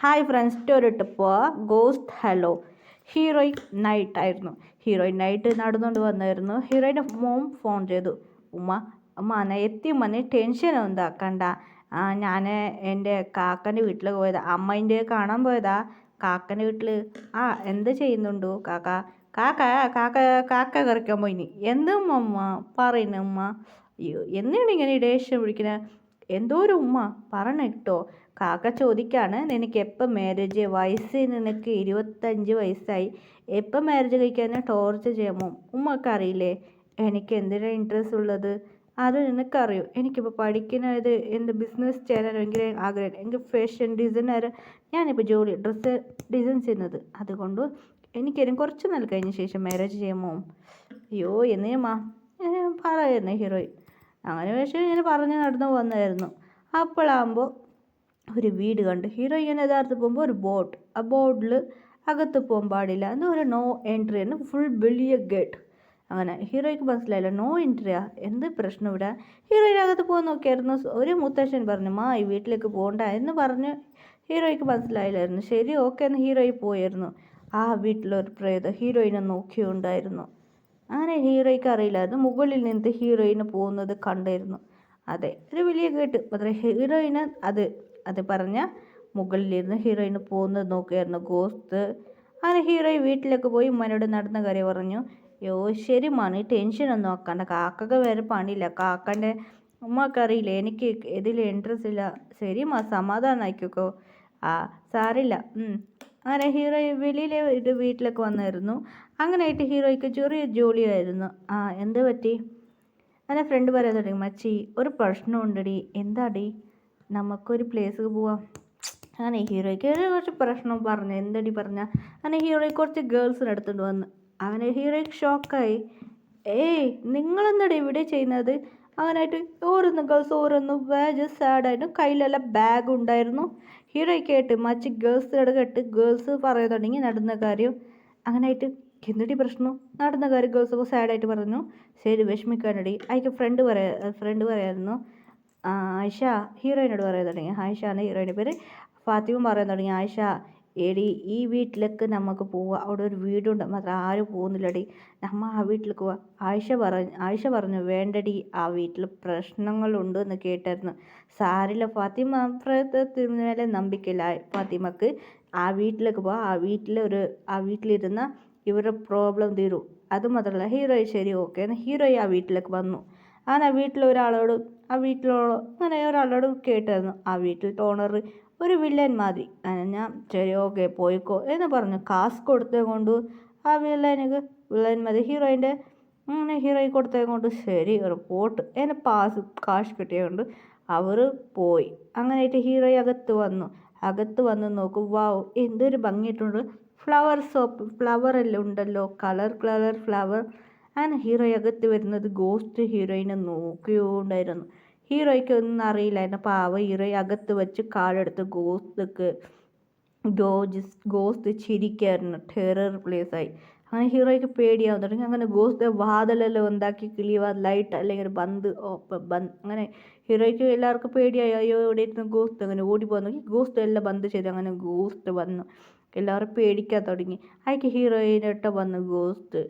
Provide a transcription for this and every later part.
Hi friends സ്റ്റോറിട്ടപ്പോൾ ghost hello heroine night ആയിരുന്നു. Heroine night നടന്നുകൊണ്ട് വന്നായിരുന്നു. ഹീറോയിൻ്റെ മോം ഫോൺ ചെയ്തു. ഉമ്മ ഉമ്മ എത്തി മനെ ടെൻഷൻ എന്താക്കണ്ട. ഞാൻ എൻ്റെ കാക്കൻ്റെ വീട്ടിൽ പോയതാ, അമ്മേൻ്റെ കാണാൻ പോയതാ. കാക്കൻ്റെ വീട്ടിൽ എന്ത് ചെയ്യുന്നുണ്ടോ കാക്ക? കാക്ക കാക്ക കാക്ക കറിക്കാൻ പോയിനി. എന്തും ഉമ്മ പറയുന്നു ഉമ്മ. അയ്യോ എന്തിനാണ് ഇങ്ങനെ ദേഷ്യം വിളിക്കുന്നത്? എന്തോ ഒരു ഉമ്മ പറഞ്ഞിട്ടോ. കാക്ക ചോദിക്കാണ്, നിനക്ക് എപ്പോൾ മാരേജ്? വയസ്സ് നിനക്ക് 25 വയസ്സായി, എപ്പോൾ മാരേജ് കഴിക്കാൻ ടോർച്ചർ ചെയ്യാമോ? ഉമ്മക്ക് അറിയില്ലേ എനിക്ക് എന്തിനാണ് ഇൻട്രസ്റ്റ് ഉള്ളത്? അത് നിനക്കറിയോ? എനിക്കിപ്പോൾ പഠിക്കുന്നത് എന്ത് ബിസിനസ് ചെയ്യാൻ ഭയങ്കര ആഗ്രഹം. എനിക്ക് ഫാഷൻ ഡിസൈനർ, ഞാനിപ്പോൾ ഡ്രസ്സ് ഡിസൈൻ ചെയ്യുന്നത്. അതുകൊണ്ട് എനിക്കൊരു കുറച്ച് നാൾ കഴിഞ്ഞ ശേഷം മാരേജ് ചെയ്യാമോ? അയ്യോ എന്നേമാ പറയുന്നു ഹീറോയിൻ. അങ്ങനെ പക്ഷേ ഇങ്ങനെ പറഞ്ഞ് നടന്നു വന്നായിരുന്നു. അപ്പോഴാകുമ്പോൾ ഒരു വീട് കണ്ട് ഹീറോയിൻ യഥാർത്ഥ പോകുമ്പോൾ ഒരു ബോട്ട്, ആ ബോട്ടിൽ അകത്ത് പോകാൻ പാടില്ല എന്ന് ഒരു നോ എൻട്രി എന്ന് ഫുൾ വലിയ ഗേറ്റ്. അങ്ങനെ ഹീറോയ്ക്ക് മനസ്സിലായില്ല, നോ എൻട്രിയാ, എന്ത് പ്രശ്നം ഇവിടെ? ഹീറോയിൻ അകത്ത് പോകാൻ നോക്കിയായിരുന്നു. ഒരു മുത്തശ്ശൻ പറഞ്ഞു ഈ വീട്ടിലേക്ക് പോകണ്ട എന്ന് പറഞ്ഞ് ഹീറോയ്ക്ക് മനസ്സിലായില്ലായിരുന്നു. ശരി ഓക്കെ എന്ന് ഹീറോയി പോയായിരുന്നു. ആ വീട്ടിലൊരു പ്രേതം ഹീറോയിനെ നോക്കിയുണ്ടായിരുന്നു. അങ്ങനെ ഹീറോയ്ക്ക് അറിയില്ലായിരുന്നു, മുകളിൽ നിന്ന് ഹീറോയിന് പോകുന്നത് കണ്ടായിരുന്നു. അതെ, ഒരു വലിയ ഗേട്ട്. മാത്രമേ ഹീറോയിന് അത് പറഞ്ഞ മുകളിലിരുന്ന് ഹീറോയിന് പോകുന്നത് നോക്കിയായിരുന്നു ഗോസ്റ്റ്. അങ്ങനെ ഹീറോയിൻ വീട്ടിലേക്ക് പോയി ഉമ്മനോട് നടന്ന കാര്യം പറഞ്ഞു. യോ ശരി മണി ടെൻഷനൊന്നും ആക്കണ്ട, കാക്കക്ക് വേറെ പണിയില്ല. കാക്കൻ്റെ ഉമ്മക്കറിയില്ല എനിക്ക് ഇതിൽ ഇൻട്രസ്റ്റ് ഇല്ല. ശരി സമാധാനം ആയിക്കോക്കോ. സാരില്ല. അങ്ങനെ ഹീറോയിൻ വെളിയിലെ വീട്ടിലേക്ക് വന്നായിരുന്നു. അങ്ങനെയായിട്ട് ഹീറോയ്ക്ക് ചെറിയ ജോലിയായിരുന്നു. എന്ത് പറ്റി? അങ്ങനെ ഫ്രണ്ട് പറയാൻ തുടങ്ങി, മച്ചി ഒരു പ്രശ്നമുണ്ടടി. എന്താടി? നമുക്കൊരു പ്ലേസിൽ പോവാം. അങ്ങനെ ഹീറോയ്ക്ക് കുറച്ച് പ്രശ്നം പറഞ്ഞു. എന്തടി പറഞ്ഞ? അങ്ങനെ ഹീറോയ്ക്ക് കുറച്ച് ഗേൾസിനെ എടുത്തുകൊണ്ട് വന്ന്. അങ്ങനെ ഹീറോയ്ക്ക് ഷോക്കായി. നിങ്ങളെന്താടി ഇവിടെ ചെയ്യുന്നത്? അങ്ങനെയായിട്ട് ഓരോന്ന് ഗേൾസ് ഓരോന്ന് വേജ് സാഡായിട്ടും കയ്യിലെല്ലാം ബാഗ് ഉണ്ടായിരുന്നു. ഹീറോയ്ക്ക് കേട്ട് മച്ചി ഗേൾസിനോട് കേട്ട് ഗേൾസ് പറയാൻ തുടങ്ങി നടന്ന കാര്യം. അങ്ങനെയായിട്ട് എന്തൊടി പ്രശ്നം? നടന്ന കാര്യം ഗേൾസ് സാഡായിട്ട് പറഞ്ഞു. ശരി വിഷമിക്കാനടി. അതിക്ക് ഫ്രണ്ട് പറയായിരുന്നു. ആയിഷ ഹീറോയിനോട് പറയാൻ തുടങ്ങി. ആയിഷ ആണ് ഹീറോയിൻ്റെ പേര്. ഫാത്തിമ പറയാൻ തുടങ്ങി, ആയിഷ എടി ഈ വീട്ടിലേക്ക് നമുക്ക് പോവാം, അവിടെ ഒരു വീടുണ്ട്, മാത്രം ആരും പോകുന്നില്ലടി, നമ്മൾ ആ വീട്ടിലേക്ക് പോവാം. ആയിഷ പറഞ്ഞു വേണ്ടടി, ആ വീട്ടിൽ പ്രശ്നങ്ങളുണ്ട് എന്ന് കേട്ടായിരുന്നു. സാരില്ല ഫാത്തിമ, പ്രേതത്തിന് മേലെ നമ്പിക്കില്ല ഫാത്തിമക്ക്. ആ വീട്ടിലേക്ക് പോവാം, ആ വീട്ടിലിരുന്ന ഇവരുടെ പ്രോബ്ലം തീരും. അതുമാത്രമല്ല ഹീറോയി ശരി ഓക്കെ എന്ന് ഹീറോയി ആ വീട്ടിലേക്ക് വന്നു. അങ്ങനെ അങ്ങനെ ഒരാളോട് കേട്ടായിരുന്നു. ആ വീട്ടിൽ ഓണർ ഒരു വില്ലൻ മാതിരി. ഞാൻ ശരി ഓക്കെ പോയിക്കോ എന്ന് പറഞ്ഞു. കാശ് കൊടുത്തത് കൊണ്ട് ആ വില്ലൻ മതി ഹീറോയി കൊടുത്തത് കൊണ്ട് ശരി റിപ്പോർട്ട് എന്നെ കാശ് കിട്ടിയതുകൊണ്ട് അവർ പോയി. അങ്ങനെയായിട്ട് ഹീറോയി അകത്ത് വന്ന് നോക്കും. വാവ് എന്തൊരു ഭംഗിയിട്ടുണ്ട്, ഫ്ലവർ എല്ലാം ഉണ്ടല്ലോ, കളർ ഫ്ലവർ. അങ്ങനെ ഹീറോയി അകത്ത് വരുന്നത് ഗോസ്റ്റ് ഹീറോയിനെ നോക്കിയോണ്ടായിരുന്നു. ഹീറോയ്ക്ക് ഒന്നും അറിയില്ലായിരുന്നു. പാവ ഹീറോയി അകത്ത് വെച്ച് കാലെടുത്ത് ഗോസ്റ്റ് ചിരിക്കായിരുന്നു. ടെറർ പ്ലേസായി. അങ്ങനെ ഹീറോയ്ക്ക് പേടിയാവാൻ തുടങ്ങി. അങ്ങനെ ഗോസ്റ്റ് വാതിലെല്ലാം ഉണ്ടാക്കി ലൈറ്റ് അല്ലെങ്കിൽ ബന്ദ് അങ്ങനെ ഹീറോയ്ക്ക് എല്ലാവർക്കും പേടിയായി. അയ്യോ ഇവിടെ ഇരുന്ന് ഗോസ്റ്റ് അങ്ങനെ ഓടിപ്പോകാൻ നോക്കി. ഗോസ്റ്റ് എല്ലാം ബന്ദ് ചെയ്ത്. അങ്ങനെ ഗോസ്റ്റ് വന്നു, എല്ലാവരും പേടിക്കാൻ തുടങ്ങി. അതിക്ക് ഹീറോയിനിട്ട് വന്നു ഗോസ്റ്റ്.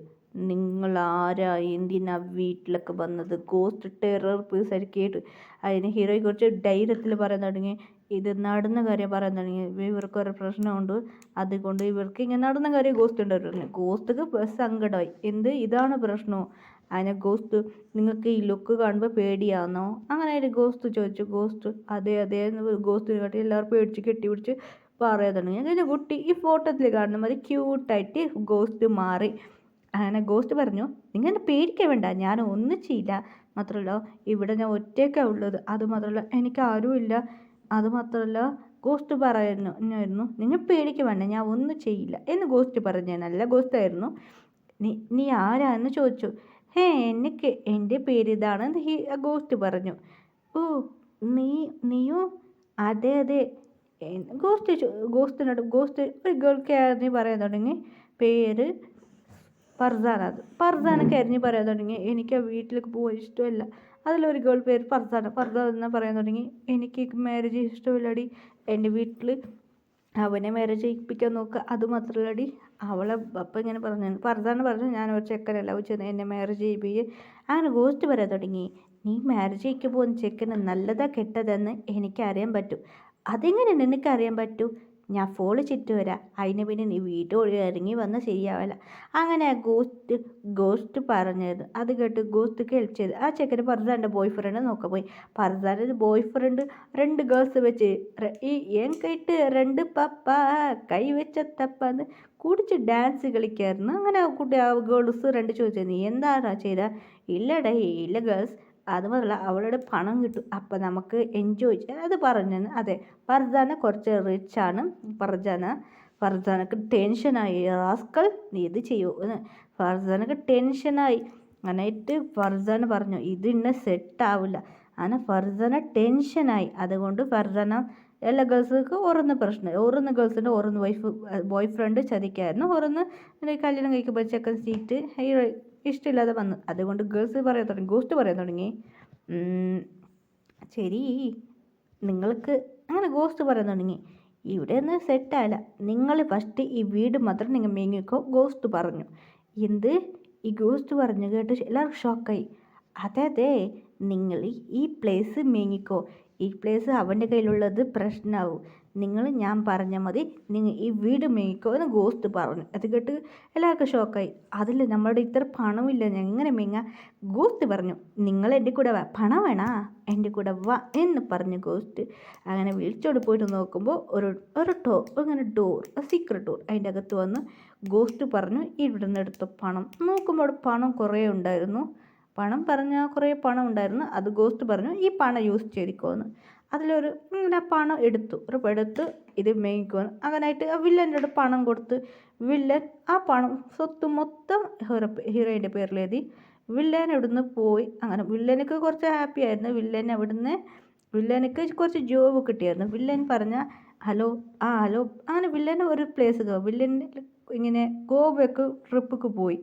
നിങ്ങൾ ആരാ, എന്തിനാ വീട്ടിലൊക്കെ വന്നത്? ഗോസ്റ്റ് ടെറർ പീസായിട്ട് കേട്ടു. അതിന് ഹീറോയെ കുറിച്ച് ധൈര്യത്തിൽ പറയാൻ തുടങ്ങി. ഇത് നടന്ന കാര്യം പറയാൻ തുടങ്ങി. ഇവർക്ക് ഒരു പ്രശ്നമുണ്ട്, അതുകൊണ്ട് ഇവർക്ക് ഇങ്ങനെ നടന്ന കാര്യം ഗോസ്റ്റ് ഉണ്ടായിരുന്നു. ഗോസ്റ്റിക്ക് സങ്കടമായി. ഇതാണ് പ്രശ്നമോ? അതിനെ ഗോസ്റ്റ് നിങ്ങൾക്ക് ഈ ലുക്ക് കാണുമ്പോൾ പേടിയാണോ? അങ്ങനെ ഗോസ്റ്റ് ചോദിച്ചു. ഗോസ്റ്റ് അതെ ഗോസ്റ്റിനെ കാട്ടി എല്ലാവരും പേടിച്ച് കെട്ടിപ്പിടിച്ച് പറയാൻ തുടങ്ങി. അങ്ങനെ കുട്ടി ഈ ഫോട്ടോത്തിൽ കാണുന്ന മാതിരി ക്യൂട്ടായിട്ട് ഗോസ്റ്റ് മാറി. അങ്ങനെ ഗോസ്റ്റ് പറഞ്ഞു, നിങ്ങൾ പേടിക്കാൻ വേണ്ട, ഞാൻ ഒന്നും ചെയ്യില്ല. മാത്രമല്ല ഇവിടെ ഞാൻ ഒറ്റയ്ക്കാണ് ഉള്ളത്. അതുമാത്രമല്ല എനിക്ക് ആരുമില്ല. അതുമാത്രമല്ല ഗോസ്റ്റ് പറയുന്നു, നിങ്ങൾ പേടിക്കാൻ വേണ്ട, ഞാൻ ഒന്നും ചെയ്യില്ല എന്ന് ഗോസ്റ്റ് പറഞ്ഞു. നല്ല ഗോസ്റ്റ് ആയിരുന്നു. നീ ആരാന്ന് ചോദിച്ചു. എനിക്ക് എൻ്റെ പേര് ഇതാണെന്ന് ഗോസ്റ്റ് പറഞ്ഞു. ഓ നീയോ? അതെ ഗോസ്റ്റ് ഒരു ഗേൾക്ക് ആയിരുന്നു പറയാൻ തുടങ്ങി. പേര് ഫർസാനൊക്കെ അരിഞ്ഞ് പറയാൻ തുടങ്ങി. എനിക്ക് ആ വീട്ടിലേക്ക് പോകാൻ ഇഷ്ടമല്ല. അതിലൊരു ഗേൾ പേര് ഫർസാന എന്ന് പറയാൻ തുടങ്ങി. എനിക്ക് മാരേജ് ഇഷ്ടമില്ലടി, എൻ്റെ വീട്ടിൽ അവനെ മാരേജ് ചെയ്യിപ്പിക്കാൻ നോക്കുക. അതുമാത്രമല്ലടി അവളെ അപ്പം ഇങ്ങനെ പറഞ്ഞു, ഫർസാന പറഞ്ഞു ഞാൻ ഒരു ചെക്കനെ ലവ് ചെയ്യുന്നത്, എന്നെ മാരേജ് ചെയ്യിപ്പിക്കുക. അങ്ങനെ ഗോസ്റ്റ് പറയാൻ തുടങ്ങി. നീ മാരേജ് ചെയ്യിക്കാൻ പോകുന്ന ചെക്കന് നല്ലതാ കെട്ടതെന്ന് എനിക്കറിയാൻ പറ്റും. അതെങ്ങനെ നിനക്കറിയാൻ പറ്റൂ? ഞാൻ ഫോള് ചുറ്റി വരാം, അതിന് പിന്നെ നീ വീട്ടിൽ ഇറങ്ങി വന്നാൽ ശരിയാവില്ല. അങ്ങനെ ആ ഗോസ്റ്റ് പറഞ്ഞത് അത് കേട്ട് ഗോസ്റ്റ് കേൾച്ചത് ആ ചെക്കന് ഫർസാൻ്റെ ബോയ് ഫ്രണ്ട് നോക്കാൻ പോയി. ഫർസാൻ്റെ ബോയ് ഫ്രണ്ട് 2 ഗേൾസ് വെച്ച് ഈ ഏൻ കൈട്ട് 2 പപ്പ കൈ വെച്ച തപ്പാന്ന് കുടിച്ച് ഡാൻസ് കളിക്കായിരുന്നു. അങ്ങനെ ആ കുട്ടി ആ ഗേൾസ് 2 ചോദിച്ചത് നീ എന്താണോ ചെയ്ത? ഇല്ലടേ ഇല്ല ഗേൾസ്, അതുമല്ല അവളുടെ പണം കിട്ടും അപ്പം നമുക്ക് എൻജോയ് ചെയ്യാം അത് പറഞ്ഞെന്ന്. അതെ, ഫർസാന കുറച്ച് റിച്ചാണ്. ഫർസാനക്ക് ടെൻഷനായി, റാസ്കൽ നീ ഇത് ചെയ്യൂ എന്ന് ഫർസാനക്ക് ടെൻഷനായി. അങ്ങനെയിട്ട് ഫർസാന പറഞ്ഞു ഇത് ഇന്നെ സെറ്റാവില്ല. അങ്ങനെ ഫർസാന ടെൻഷനായി. അതുകൊണ്ട് ഫർസാന എല്ലാ ഗേൾസുകൾക്ക് ഓരോന്ന് പ്രശ്നം, ഓരോന്ന് ഗേൾസിൻ്റെ ഓരോന്ന് ബോയ് ഫ്രണ്ട് ചതിക്കായിരുന്നു, ഓരോന്ന് കല്യാണം കഴിക്കുമ്പോൾ ചെക്കൻ സീറ്റ് ഇഷ്ടമില്ലാതെ വന്നു. അതുകൊണ്ട് ഗേൾസ് പറയാൻ തുടങ്ങി, ഗോസ്റ്റ് പറയാൻ തുടങ്ങി ശരി നിങ്ങൾക്ക് അങ്ങനെ ഗോസ്റ്റ് പറയാൻ തുടങ്ങി ഇവിടെ ഒന്നും സെറ്റായില്ല, നിങ്ങൾ ഫസ്റ്റ് ഈ വീട് മാത്രം നിങ്ങൾ മേങ്ങിക്കോ ഗോസ്റ്റ് പറഞ്ഞു. എന്ത്? ഈ ഗോസ്റ്റ് പറഞ്ഞു കേട്ട് എല്ലാവർക്കും ഷോക്കായി. അതെ നിങ്ങൾ ഈ പ്ലേസ് മേങ്ങിക്കോ, ഈ പ്ലേസ് അവൻ്റെ കയ്യിലുള്ളത് പ്രശ്നമാവും, നിങ്ങൾ ഞാൻ പറഞ്ഞ മതി, നിങ്ങൾ ഈ വീട് മേങ്ങിക്കോ എന്ന് ഗോസ്റ്റ് പറഞ്ഞു. അത് കേട്ട് എല്ലാവർക്കും ഷോക്കായി. അതിൽ നമ്മളുടെ ഇത്ര പണമില്ല, എങ്ങനെ മേങ്ങാ? ഗോസ്റ്റ് പറഞ്ഞു നിങ്ങൾ എൻ്റെ കൂടെ വാ, പണം വേണാ എൻ്റെ കൂടെ വാ എന്ന് പറഞ്ഞു ഗോസ്റ്റ്. അങ്ങനെ വിളിച്ചോട് പോയിട്ട് നോക്കുമ്പോൾ ഒരു ഡോർ സീക്രട്ട് ഡോർ അതിൻ്റെ അകത്ത് വന്ന് ഗോസ്റ്റ് പറഞ്ഞു ഇവിടെ നിന്ന് എടുത്ത പണം നോക്കുമ്പോൾ പണം കുറേ ഉണ്ടായിരുന്നു. പണം പറഞ്ഞാൽ കുറേ പണം ഉണ്ടായിരുന്നു. അത് ഗോസ്റ്റ് പറഞ്ഞു ഈ പണം യൂസ് ചെയ്തിക്കോന്ന്. അതിലൊരു ഇങ്ങനെ പണം എടുത്ത് ഇത് മേങ്ങിക്കോന്ന്. അങ്ങനായിട്ട് ആ വില്ലൻ്റെ പണം കൊടുത്ത് വില്ലൻ ആ പണം സ്വത്ത് മൊത്തം ഹീറോയിൻ്റെ പേരിലെഴുതി. വില്ലൻ ഇവിടുന്ന് പോയി. അങ്ങനെ വില്ലനക്ക് കുറച്ച് ഹാപ്പി ആയിരുന്നു. വില്ലനക്ക് കുറച്ച് ജോബ് കിട്ടിയായിരുന്നു. വില്ലൻ പറഞ്ഞ ഹലോ അങ്ങനെ വില്ലന് ഒരു പ്ലേസ് വില്ലൻ ഇങ്ങനെ ഗോവയ്ക്ക് ട്രിപ്പിക്ക് പോയി.